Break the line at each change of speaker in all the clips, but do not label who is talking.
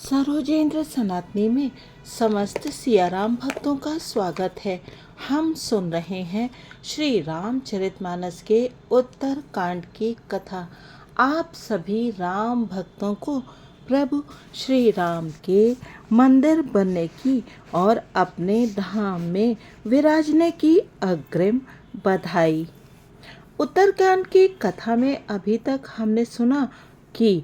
सरोजेंद्र सनातनी में समस्त सियाराम भक्तों का स्वागत है। हम सुन रहे हैं श्री रामचरितमानस के उत्तर कांड की कथा। आप सभी राम भक्तों को प्रभु श्री राम के मंदिर बनने की और अपने धाम में विराजने की अग्रिम बधाई। उत्तरकांड की कथा में अभी तक हमने सुना कि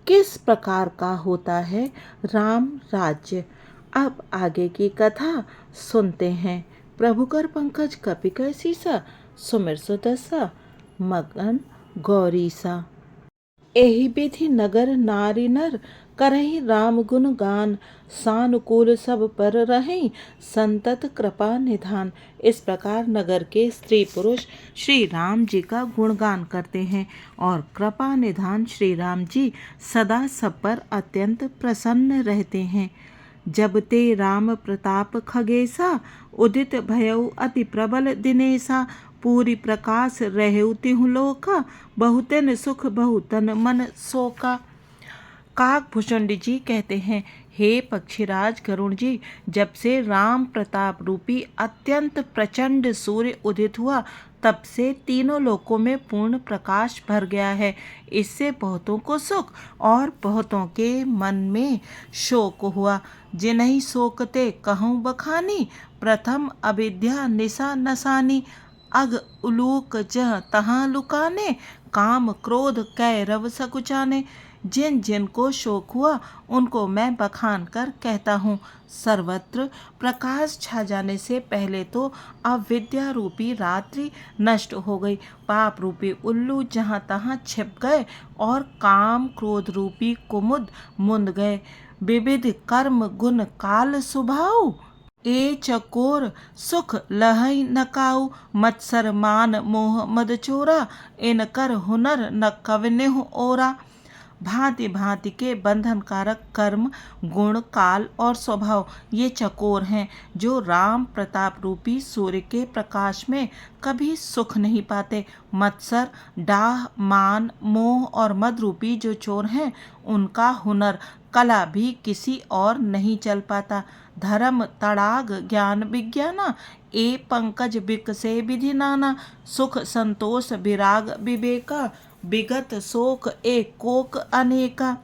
किस प्रकार का होता है राम राज्य। अब आगे की कथा सुनते हैं। प्रभु कर पंकज कपि कर सीसा, सुमिर सुदसा मगन गौरी सा। एहि विधि नगर नारी नर, करहि राम गुण गान, सानुकूल सब पर रहीं, संतत कृपा निधान। इस प्रकार नगर के स्त्री पुरुष श्री राम जी का गुणगान करते हैं और कृपा निधान श्री राम जी सदा सब पर अत्यंत प्रसन्न रहते हैं। जब ते राम प्रताप खगेसा, उदित भयउ अति प्रबल दिनेसा, पूरी प्रकाश रहेउ तिहु लोका, बहुतन सुख बहुतन मन शोका। काकभूषुंड जी कहते हैं, हे पक्षीराज गरुण जी, जब से राम प्रताप रूपी अत्यंत प्रचंड सूर्य उदित हुआ, तब से तीनों लोकों में पूर्ण प्रकाश भर गया है। इससे बहुतों को सुख और बहुतों के मन में शोक हुआ। जिन्हि शोकते कहूँ बखानी, प्रथम अविद्या निशा नसानी, अग उलूक जह तहाँ लुकाने, काम क्रोध कैरव सकुचाने। जिन जिन को शोक हुआ उनको मैं बखान कर कहता हूँ। सर्वत्र प्रकाश छा जाने से पहले तो अविद्या रूपी रात्रि नष्ट हो गई, पाप रूपी उल्लू जहाँ तहाँ छिप गए और काम क्रोध रूपी कुमुद मुंद गए। विविध कर्म गुण काल सुभाऊ, ए चकोर सुख लहई नकाऊ, मत्सर मान मोह मद चोरा, इनकर हुनर न कवनेहु ओरा। भांति भांति के बंधनकारक कर्म गुण काल और स्वभाव ये चकोर हैं, जो राम प्रताप रूपी सूर्य के प्रकाश में कभी सुख नहीं पाते। मत्सर डाह मान मोह और मद रूपी जो चोर हैं, उनका हुनर कला भी किसी और नहीं चल पाता। धर्म तड़ाग ज्ञान विज्ञाना, ए पंकज बिकसे विधि नाना, सुख संतोष विराग विवेका, विगत शोक एक कोक अनेका।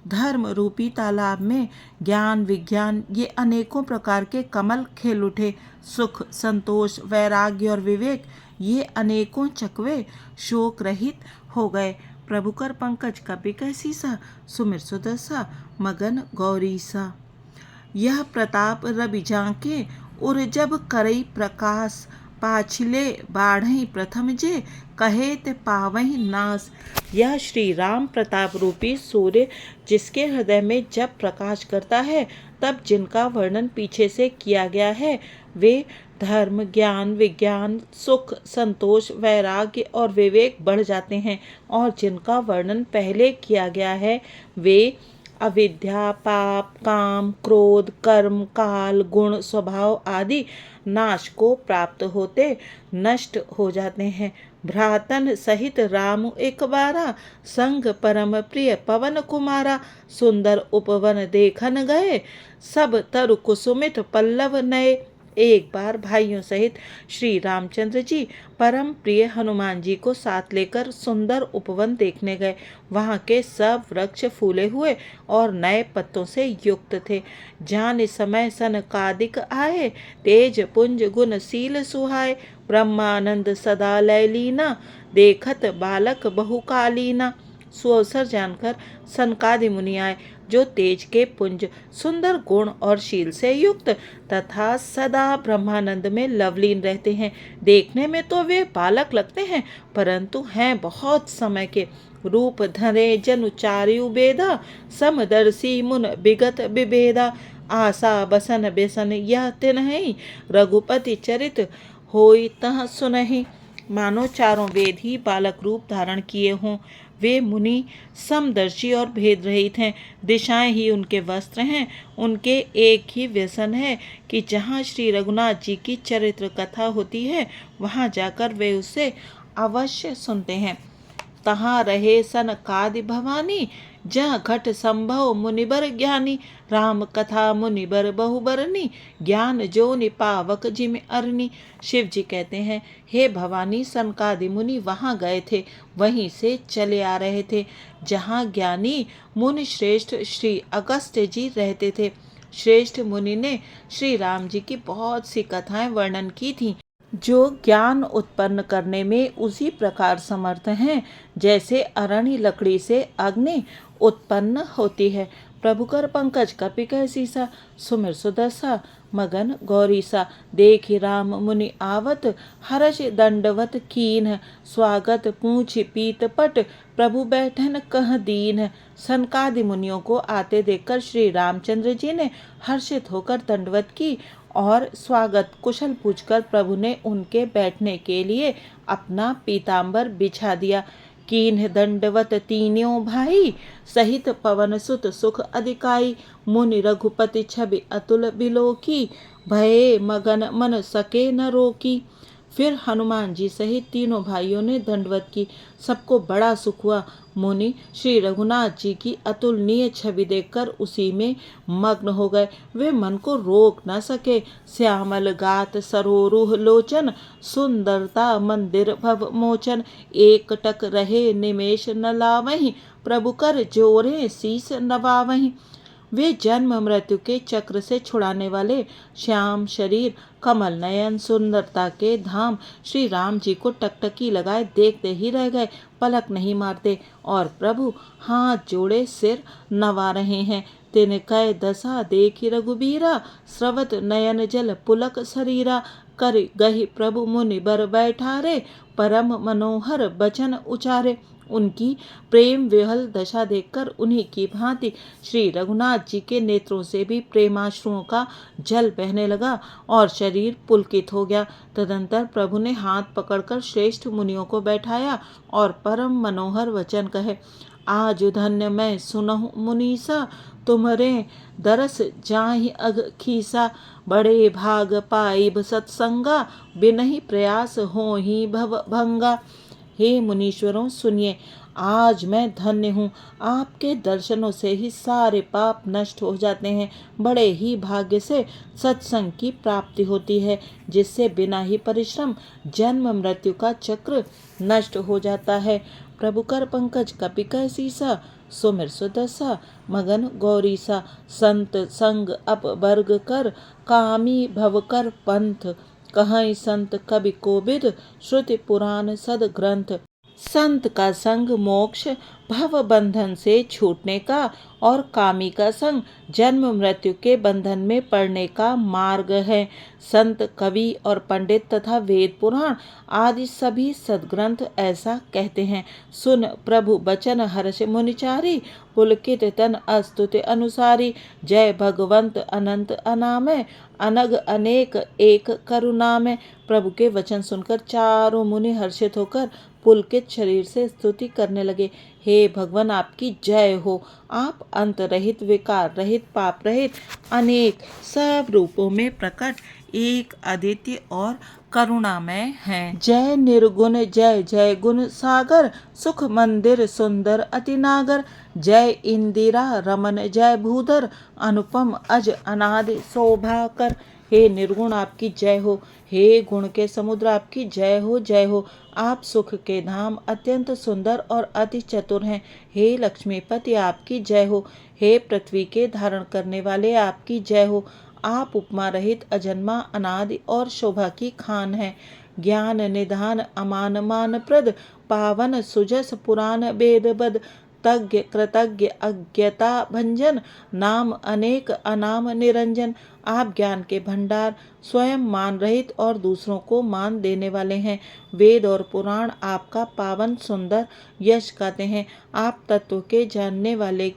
धर्म रूपी तालाब में ज्ञान विज्ञान ये अनेकों प्रकार के कमल खेल उठे। सुख संतोष वैराग्य और विवेक ये अनेकों चकवे शोक रहित हो गए। प्रभु कर पंकज कपि कह सीसा, सुमिर सुदसा मगन गौरी सा। यह प्रताप रवि जाके उर जब करई प्रकाश, पाछिले बाढ़ई प्रथम जे, कहे ते पावही नास। यह श्री राम प्रताप रूपी सूर्य जिसके हृदय में जब प्रकाश करता है, तब जिनका वर्णन पीछे से किया गया है, वे धर्म ज्ञान विज्ञान सुख संतोष वैराग्य और विवेक बढ़ जाते हैं, और जिनका वर्णन पहले किया गया है, वे अविद्या पाप काम क्रोध कर्म काल गुण स्वभाव आदि नाश को प्राप्त होते नष्ट हो जाते हैं। भ्रातन सहित राम एक बारा, संग परम प्रिय पवन कुमारा, सुंदर उपवन देखन गए, सब तरु कुसुमित पल्लव नए। एक बार भाइयों सहित श्री रामचंद्र जी परम प्रिय हनुमान जी को साथ लेकर सुंदर उपवन देखने गए। वहाँ के सब वृक्ष फूले हुए और नए पत्तों से युक्त थे। जान समय सनकादिक आए, तेज पुंज गुण शील सुहाए, ब्रह्मानंद सदा लय लीना, देखत बालक बहुकालीना। सुअवसर जानकर सनकादि मुनि आए, जो तेज के पुंज सुंदर गुण और शील से युक्त तथा सदा ब्रह्मानंद में लवलीन रहते हैं। देखने में तो वे बालक लगते हैं, परंतु हैं बहुत समय के। रूप धरे जनु चारु बेदा, समदर्शी मुन विगत विभेदा, आशा बसन बेसन यह तिन्हि, रघुपति चरित होई तह सुनहि। मानो चारों वेद ही बालक रूप धारण किए हों। वे मुनि समदर्शी और भेद रहित हैं। दिशाएं ही उनके वस्त्र हैं। उनके एक ही व्यसन है कि जहाँ श्री रघुनाथ जी की चरित्र कथा होती है, वहाँ जाकर वे उसे अवश्य सुनते हैं। तहाँ रहे सनकादि भवानी, जहाँ घट संभव मुनिबर ज्ञानी, राम कथा मुनिबर बहुबरनी, ज्ञान जोनि पावक जिम अरनी। शिव जी कहते हैं, हे भवानी, सनकादि मुनि वहाँ गए थे, वहीं से चले आ रहे थे जहाँ ज्ञानी मुनि श्रेष्ठ श्री अगस्त्य जी रहते थे। श्रेष्ठ मुनि ने श्री राम जी की बहुत सी कथाएं वर्णन की थी, जो ज्ञान उत्पन्न करने में उसी प्रकार समर्थ हैं जैसे अरणी लकड़ी से अग्नि उत्पन्न होती है। प्रभु कर पंकज कपि कह सीसा, सुमिर सुदर्शा मगन गौरीसा। देखि राम मुनि आवत, हर्ष दंडवत कीन, स्वागत पूछ पीत पट, प्रभु बैठन कह दीन। सनकादि मुनियों को आते देखकर श्री रामचंद्र जी ने हर्षित होकर दंडवत की और स्वागत कुशल पूछकर प्रभु ने उनके बैठने के लिए अपना पीताम्बर बिछा दिया। कीन्ह दंडवत तीन्यों भाई, सहित पवन सुत सुख अधिकाई। मुनि रघुपति छवि अतुल बिलोकी, भये मगन मन सके न रोकी। फिर हनुमान जी सहित तीनों भाइयों ने दंडवत की, सबको बड़ा सुख हुआ। मुनि श्री रघुनाथ जी की अतुलनीय छवि देखकर उसी में मग्न हो गए, वे मन को रोक न सके। श्यामल गात सरोरुह लोचन, सुंदरता मंदिर भव मोचन। एक टक रहे निमेष न लावहीं, प्रभु कर जोरे शीस नवावहीं। वे जन्म मृत्यु के चक्र से छुड़ाने वाले श्याम शरीर, कमल नयन, सुंदरता के धाम श्री राम जी को टकटकी लगाए देखते ही रह गए, पलक नहीं मारते। और प्रभु हाथ जोड़े सिर नवा रहे हैं। तिनकै दशा देखि रघुबीरा, स्रवत नयन जल पुलक शरीरा। कर गहि प्रभु मुनि बर बैठारे, परम मनोहर बचन उचारे। उनकी प्रेम विहल दशा देखकर उन्हीं की भांति श्री रघुनाथ जी के नेत्रों से भी प्रेमाश्रुओं का जल बहने लगा और शरीर पुलकित हो गया। तदंतर प्रभु ने हाथ पकड़कर श्रेष्ठ मुनियों को बैठाया और परम मनोहर वचन कहे। आज धन्य मैं सुनहु मुनीसा, तुम्हरे दरस जाहि अघ खीसा। बड़े भाग पाइब सत्संगा, बिनहि प्रयास होहि भव भंगा। हे मुनीश्वरों सुनिए, आज मैं धन्य हूँ, आपके दर्शनों से ही सारे पाप नष्ट हो जाते हैं। बड़े ही भाग्य से सत्संग की प्राप्ति होती है, जिससे बिना ही परिश्रम जन्म मृत्यु का चक्र नष्ट हो जाता है। प्रभु कर पंकज कपि कह सीसा, सुमिर सुदर्शा मगन गौरीसा। संत संग अप वर्ग कर, कामी भव कर पंथ। कहीं संत कवि कोविद, श्रुति पुराण सद ग्रंथ। संत का संग मोक्ष भव बंधन से छूटने का और कामी का संग जन्म मृत्यु के बंधन में पड़ने का मार्ग है। संत कवि और पंडित तथा वेद पुराण आदि सभी सदग्रंथ ऐसा कहते हैं। सुन प्रभु बचन हर्ष मुनिचारी, पुलकित तन अस्तुति अनुसारी। जय भगवंत अनंत अनामय, अनग अनेक एक करुणामय। प्रभु के वचन सुनकर चारों मुनि हर्षित होकर पुलकित शरीर से स्तुति करने लगे। हे भगवान, आपकी जय हो। आप अंत रहित, विकार रहित, पाप रहित, अनेक सब रूपों में प्रकट एक अद्वितीय और करुणामय हैं। जय निर्गुण, जय जय गुण सागर, सुख मंदिर सुंदर अति नागर। जय इंदिरा रमन, जय भूधर, अनुपम अज अनादि शोभाकर। हे निर्गुण, आपकी जय हो। हे गुण के समुद्र, आपकी जय हो, जय हो। आप सुख के धाम, अत्यंत सुंदर और अति चतुर हैं। हे लक्ष्मीपति, आपकी जय हो। हे पृथ्वी के धारण करने वाले, आपकी जय हो। आप उपमा रहित, अजन्मा, अनादि और शोभा की खान हैं। ज्ञान निधान, अमान मान प्रद, पावन सुजस पुराण वेद बद। तज्ञ कृतज्ञ अज्ञता भंजन, नाम अनेक अनाम निरंजन। आप ज्ञान के भंडार, स्वयं मान रहित और दूसरों को मान देने वाले हैं। वेद और पुराण आपका पावन सुंदर यश गाते हैं। आप तत्व के जानने वाले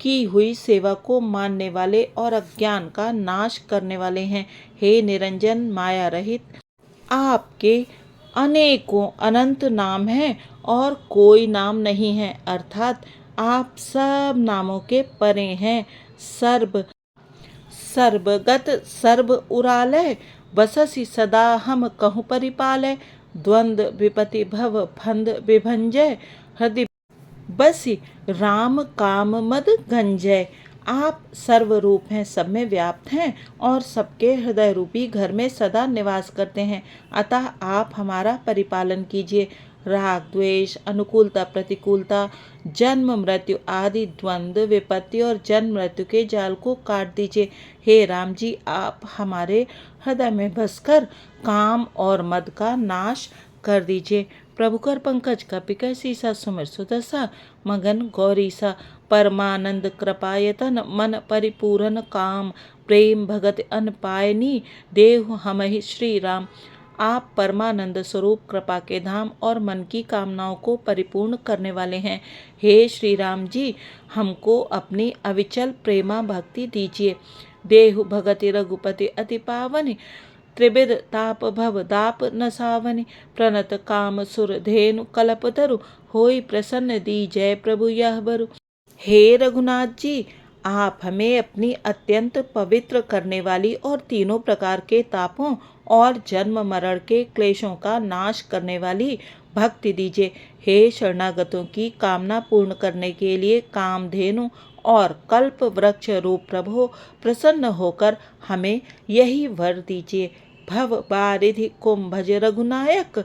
की हुई सेवा को मानने वाले और अज्ञान का नाश करने वाले हैं। हे निरंजन, माया रहित, आपके अनेकों अनंत नाम हैं और कोई नाम नहीं है, अर्थात आप सब नामों के परे हैं। सर्वगत सर्व उरालय, बससि सदा हम कहूँ परिपालय। द्वंद्व विपति भव फंद विभंजय, हृदय बस राम काम मद गंजय। आप सर्वरूप हैं, सब में व्याप्त हैं और सबके हृदय रूपी घर में सदा निवास करते हैं। अतः आप हमारा परिपालन कीजिए। राग द्वेष, अनुकूलता प्रतिकूलता, जन्म मृत्यु आदि द्वंद्व, विपत्ति और जन्म मृत्यु के जाल को काट दीजिए। हे राम जी, आप हमारे हृदय में बसकर काम और मद का नाश कर दीजिए। प्रभु कर पंकज कपिकर सीसा सुमिर सुदसा, मगन गौरीसा। परमानंद कृपायतन मन परिपूरन काम, प्रेम भगत अन पायनी देव हमहि श्री राम। आप परमानंद स्वरूप कृपा के धाम और मन की कामनाओं को परिपूर्ण करने वाले हैं। हे श्री राम जी, हमको अपनी अविचल प्रेमा भक्ति दीजिए। देहु भगति रघुपति अति पावनि, त्रिविध ताप भव दाप नसावनि। प्रणत काम सुर धेनु कल्पतरु, होई प्रसन्न दीजय प्रभु यह बरु। हे रघुनाथ जी, आप हमें अपनी अत्यंत पवित्र करने वाली और तीनों प्रकार के तापों और जन्म मरण के क्लेशों का नाश करने वाली भक्ति दीजिए। हे शरणागतों की कामना पूर्ण करने के लिए कामधेनु और कल्प वृक्ष रूप प्रभु, प्रसन्न होकर हमें यही वर दीजिए। भव बारिधि कुंभज रघुनायक,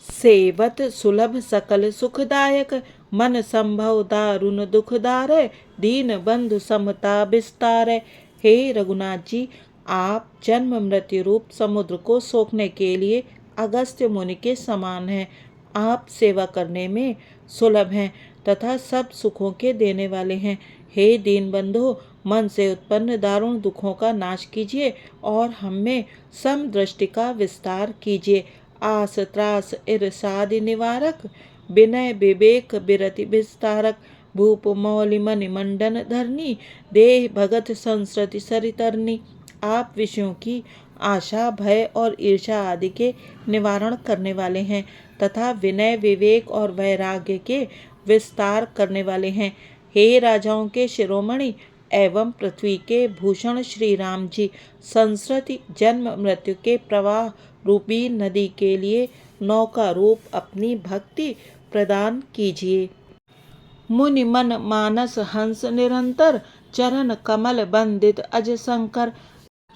सेवत सुलभ सकल सुखदायक। मन संभव दारुण दुखदारय, दीन बंधु समता विस्तारय। हे रघुनाथ जी, आप जन्म मृत्यु रूप समुद्र को सोखने के लिए अगस्त्य मुनि के समान हैं। आप सेवा करने में सुलभ हैं तथा सब सुखों के देने वाले हैं। हे दीन बंधु, मन से उत्पन्न दारुण दुखों का नाश कीजिए और हम में समदृष्टि का विस्तार कीजिए। आस त्रास ईर्षादि निवारक, विनय विवेक बिरति विस्तारक। भूप मौलि मणि मंडन धरनी, देह भगत संस्कृति सरितरनी। आप विषयों की आशा भय और ईर्षा आदि के निवारण करने वाले हैं तथा विनय विवेक और वैराग्य के विस्तार करने वाले हैं। हे राजाओं के शिरोमणि एवं पृथ्वी के भूषण श्री राम जी, संस्कृति जन्म मृत्यु के प्रवाह रूपी नदी के लिए नौका रूप अपनी भक्ति प्रदान कीजिए। मुनि मन मानस हंस निरंतर, चरण कमल बंदित अज शंकर।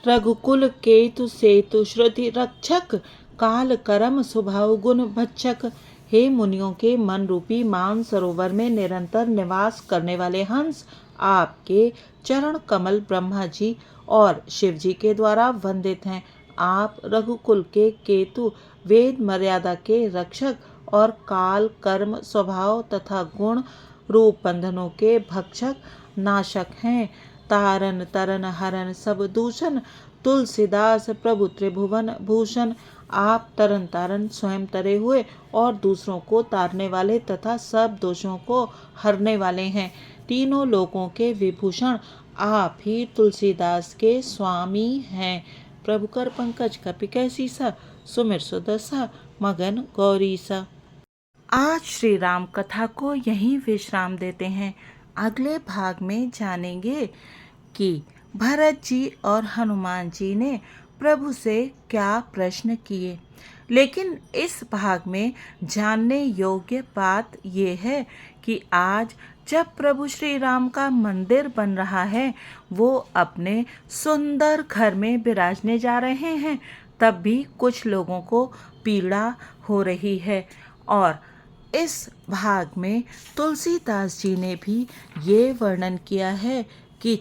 रघुकुल केतु सेतु श्रुति रक्षक, काल करम स्वभाव गुण भक्षक। हे मुनियों के मन रूपी मान सरोवर में निरंतर निवास करने वाले हंस, आपके चरण कमल ब्रह्मा जी और शिव जी के द्वारा वंदित हैं। आप रघुकुल के केतु, वेद मर्यादा के रक्षक और काल कर्म स्वभाव तथा गुण रूप बंधनों के भक्षक नाशक हैं। तारन तरन हरन सब दूषण, तुलसीदास प्रभु त्रिभुवन भूषण। आप तरन तारन स्वयं तरे हुए और दूसरों को तारने वाले तथा सब दोषों को हरने वाले हैं। तीनों लोकों के विभूषण आप ही तुलसीदास के स्वामी हैं। प्रभु कर पंकज कपिकै सीसा, सुमिर सुदसा, मगन गौरीसा। आज श्री राम कथा को यहीं विश्राम देते हैं। अगले भाग में जानेंगे कि भरत जी और हनुमान जी ने प्रभु से क्या प्रश्न किए। लेकिन इस भाग में जानने योग्य बात ये है कि आज जब प्रभु श्री राम का मंदिर बन रहा है, वो अपने सुंदर घर में विराजने जा रहे हैं, तब भी कुछ लोगों को पीड़ा हो रही है। और इस भाग में तुलसीदास जी ने भी ये वर्णन किया है कि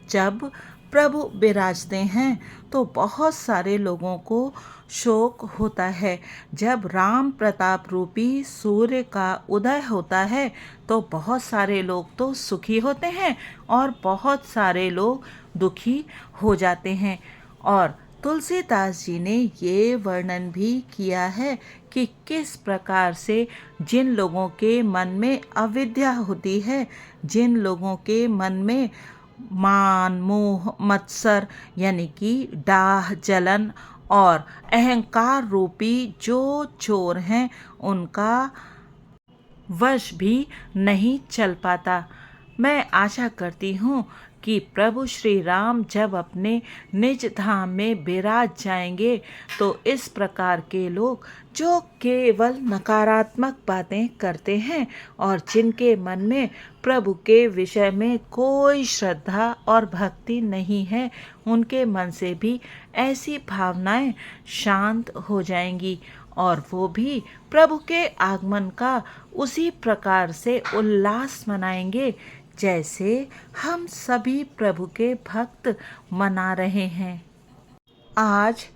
जब प्रभु विराजते हैं तो बहुत सारे लोगों को शोक होता है। जब राम प्रताप रूपी सूर्य का उदय होता है तो बहुत सारे लोग तो सुखी होते हैं और बहुत सारे लोग दुखी हो जाते हैं। और तुलसीदास जी ने ये वर्णन भी किया है कि किस प्रकार से जिन लोगों के मन में अविद्या होती है, जिन लोगों के मन में मान मोह मत्सर यानी कि डाह जलन और अहंकार रूपी जो चोर हैं, उनका वश भी नहीं चल पाता। मैं आशा करती हूँ कि प्रभु श्री राम जब अपने निज धाम में विराज जाएंगे तो इस प्रकार के लोग जो केवल नकारात्मक बातें करते हैं और जिनके मन में प्रभु के विषय में कोई श्रद्धा और भक्ति नहीं है, उनके मन से भी ऐसी भावनाएं शांत हो जाएंगी और वो भी प्रभु के आगमन का उसी प्रकार से उल्लास मनाएंगे जैसे हम सभी प्रभु के भक्त मना रहे हैं। आज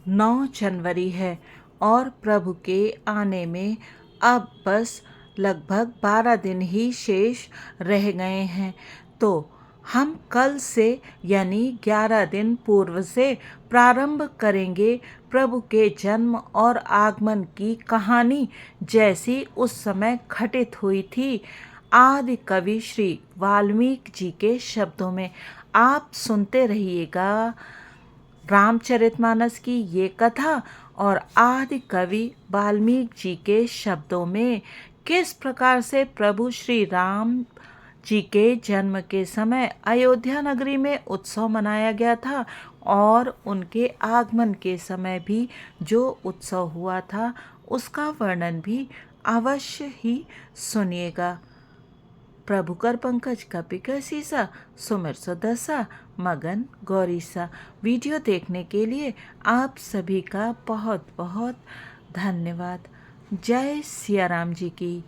9 जनवरी है और प्रभु के आने में अब बस लगभग 12 दिन ही शेष रह गए हैं। तो हम कल से यानी 11 दिन पूर्व से प्रारंभ करेंगे प्रभु के जन्म और आगमन की कहानी जैसी उस समय घटित हुई थी आदि कवि श्री वाल्मीकि जी के शब्दों में। आप सुनते रहिएगा रामचरितमानस की ये कथा और आदि कवि वाल्मीकि जी के शब्दों में किस प्रकार से प्रभु श्री राम जी के जन्म के समय अयोध्या नगरी में उत्सव मनाया गया था और उनके आगमन के समय भी जो उत्सव हुआ था उसका वर्णन भी अवश्य ही सुनिएगा। प्रभु कर पंकज कपिकर सीसा सुमिर सुदसा मगन गौरीसा। वीडियो देखने के लिए आप सभी का बहुत बहुत धन्यवाद। जय सिया राम जी की।